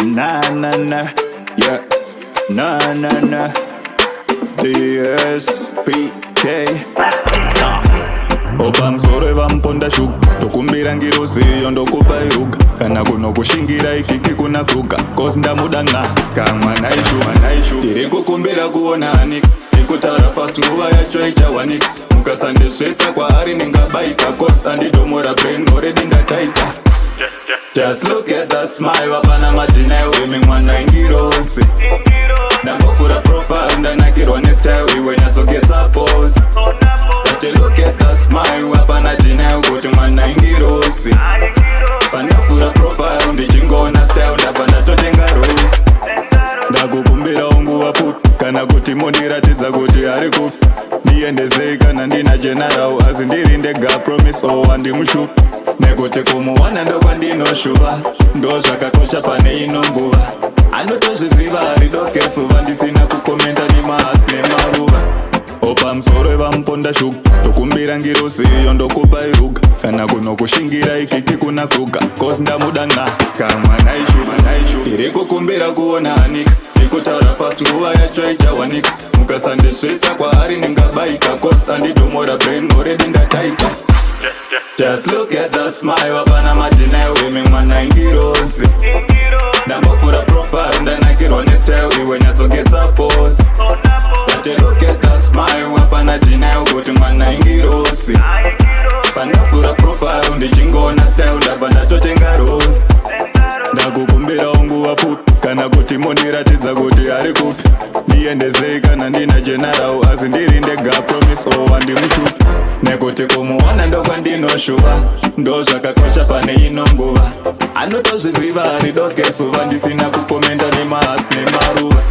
Na na na, yeah, na na na. DSPK. Opa msoro vamponda shuka tokumbira ngiroseyo ndokupa iruka kana kuno kushingira ikiki kuna kuka kosi ndamudanga kamwana ishu tiri kukumbira kuonani nikutaura fast nguva yacho ichawanika mukasandesvetsa kwaari ningabaika kosi anditomora brain already ndataika. Just look at the smile vapana majina ewemi mwana ingirose ndangofura profile ndanakirwa nestyle iwe nyatsoketsa pose. But look at the smile vapana jina ekuti mwana ingirose pandafura profile ndichingona style ndabva ndatotenga rose. Ndakukumbira unguva pupi kana kuti mondiratidza kuti ari kupi ndiendezei kana ndina general asi ndiri ndega promise handimushupi nekuti kumuwana ndokwandinoshuva ndo zvakakosha pane ino nguva anotozviziva ari doke suva ndisina kukomenta nemahasi nemaruva. Opa msoro vamponda shuka tokumbira ngiroseyo ndokupa iruka kana kuno kushingira ikiki kuna kuka kosi ndamudanga kamwana ishu tiri kukumbira kuona hanika nikutaura fast nguva yacho ichawanika mukasandesvetsa kwaari ningabaika kosi anditomora brain already ndataika. Just look at the smile vapana majina ewemi mwana ingirose ndangofura profile ndanakirwa nestyle iwe nyatsoketsa pose. But look at the smile vapana jina ekuti mwana ingirose pandafura profile ndichingona style ndabva ndatotenga rose. Ndakukumbira unguva pupi kana kuti mondiratidza kuti ari kupi ndiendezei kana ndina general asi ndiri ndega promise handimushupi nekuti kumuwana ndokwandinoshuva ndo zvakakosha pane ino nguva anotozviziva ari doke suva ndisina kukomenta nemahasi nemaruva.